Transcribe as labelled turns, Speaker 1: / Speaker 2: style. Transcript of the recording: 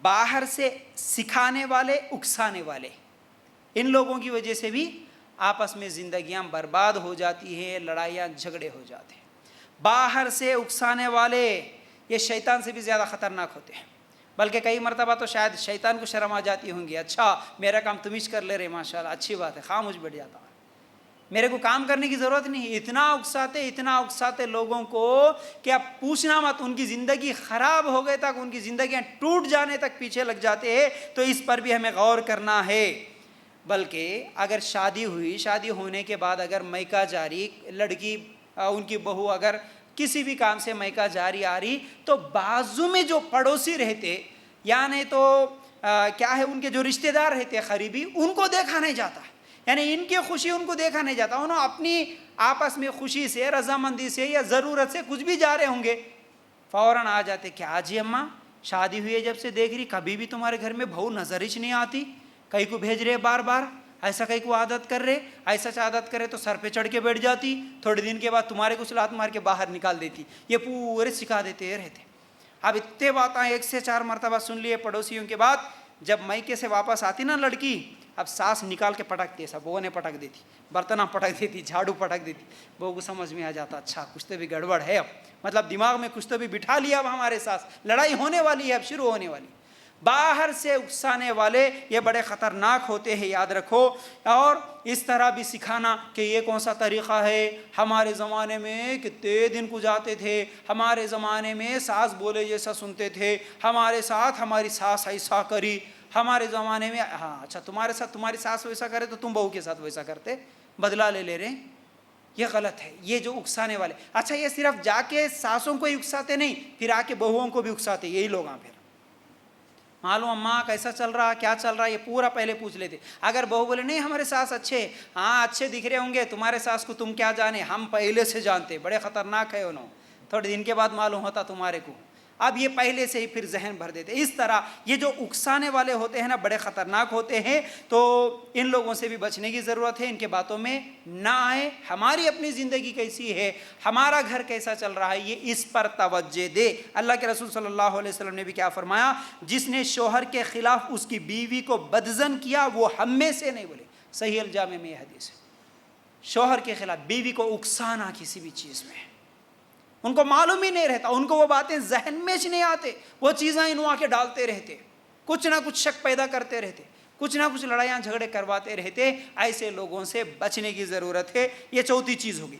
Speaker 1: باہر سے سکھانے والے، اکسانے والے، ان لوگوں کی وجہ سے بھی آپس میں زندگیاں برباد ہو جاتی ہیں، لڑائیاں جھگڑے ہو جاتے ہیں۔ باہر سے اکسانے والے یہ شیطان سے بھی زیادہ خطرناک ہوتے ہیں، بلکہ کئی مرتبہ تو شاید شیطان کو شرم آ جاتی ہوں گی، اچھا میرا کام تم ہی کر لے رہے، ماشاءاللہ اچھی بات ہے، خاموش بیٹھ جاتا ہے، میرے کو کام کرنے کی ضرورت نہیں۔ اتنا اکساتے لوگوں کو کہ اب پوچھنا مت، ان کی زندگی خراب ہو گئے تک، ان کی زندگیاں ٹوٹ جانے تک پیچھے لگ جاتے ہیں۔ تو اس پر بھی ہمیں غور کرنا ہے۔ بلکہ اگر شادی ہوئی، شادی ہونے کے بعد اگر میکا جاری، لڑکی ان کی بہو اگر کسی بھی کام سے میکا جاری آ رہی، تو بازو میں جو پڑوسی رہتے، یعنی تو کیا ہے، ان کے جو رشتہ دار رہتے قریبی، ان کو دیکھا نہیں جاتا، یعنی ان کی خوشی ان کو دیکھا نہیں جاتا، انہوں اپنی آپس میں خوشی سے، رضامندی سے یا ضرورت سے کچھ بھی جا رہے ہوں گے، فوراً آ جاتے، کیا جی اماں شادی ہوئی ہے جب سے دیکھ رہی، کبھی بھی تمہارے گھر میں بہو نظر ہی نہیں آتی، کئی کو بھیج رہے بار بار، ایسا کئی کو عادت کر رہے، ایسا عادت کرے تو سر پہ چڑھ کے بیٹھ جاتی، تھوڑے دن کے بعد تمہارے کو لات مار کے باہر نکال دیتی، یہ پورے سکھا دیتے رہتے۔ اب اتنے باتیں 1 سے 4 مرتبہ سن لیے پڑوسیوں کے بعد، جب میکے سے واپس آتی نا لڑکی، اب ساس نکال کے پٹکتی، ایسا بہو نے پٹک دیتی، برتنہ پٹک دیتی، جھاڑو پٹک دیتی، بہو کو سمجھ میں آ جاتا، اچھا کچھ تو بھی گڑبڑ ہے، اب مطلب دماغ میں کچھ تو بھی بٹھا لیا، اب ہمارے ساتھ لڑائی ہونے والی ہے، اب شروع ہونے والی۔ باہر سے اکسانے والے یہ بڑے خطرناک ہوتے ہیں، یاد رکھو۔ اور اس طرح بھی سکھانا کہ یہ کون سا طریقہ ہے، ہمارے زمانے میں کتنے دن گزارتے تھے، ہمارے زمانے میں ساس بولے جیسا سنتے تھے، ہمارے ساتھ ہماری ساس ایسا کری، ہمارے زمانے میں، ہاں اچھا تمہارے ساتھ تمہاری ساس ویسا کرے تو تم بہو کے ساتھ ویسا کرتے، بدلہ لے رہے ہیں، یہ غلط ہے۔ یہ جو اکسانے والے، اچھا یہ صرف جا کے ساسوں کو ہی اکساتے نہیں، پھر آ کے بہوؤں کو بھی اکساتے، یہی لوگ ہیں۔ پھر معلوم اماں کیسا چل رہا، کیا چل رہا، یہ پورا پہلے پوچھ لیتے۔ اگر بہو بولے نہیں ہمارے ساس اچھے، ہاں اچھے دکھ رہے ہوں گے، تمہارے ساس کو تم کیا جانے، ہم پہلے سے جانتے، بڑے خطرناک ہے انہوں، تھوڑے دن کے بعد معلوم ہوتا تمہارے کو، اب یہ پہلے سے ہی پھر ذہن بھر دیتے۔ اس طرح یہ جو اکسانے والے ہوتے ہیں نا، بڑے خطرناک ہوتے ہیں، تو ان لوگوں سے بھی بچنے کی ضرورت ہے، ان کے باتوں میں نہ آئے۔ ہماری اپنی زندگی کیسی ہے، ہمارا گھر کیسا چل رہا ہے، یہ اس پر توجہ دے۔ اللہ کے رسول صلی اللہ علیہ وسلم نے بھی کیا فرمایا، جس نے شوہر کے خلاف اس کی بیوی کو بدظن کیا، وہ ہم میں سے نہیں، بولے صحیح الجامع میں یہ حدیث ہے۔ شوہر کے خلاف بیوی کو اکسانا کسی بھی چیز میں، ان کو معلوم ہی نہیں رہتا، ان کو وہ باتیں ذہن میں نہیں آتے، وہ چیزیں انہوں کے ڈالتے رہتے، کچھ نہ کچھ شک پیدا کرتے رہتے، کچھ نہ کچھ لڑائیاں جھگڑے کرواتے رہتے۔ ایسے لوگوں سے بچنے کی ضرورت ہے۔ یہ چوتھی چیز ہوگی۔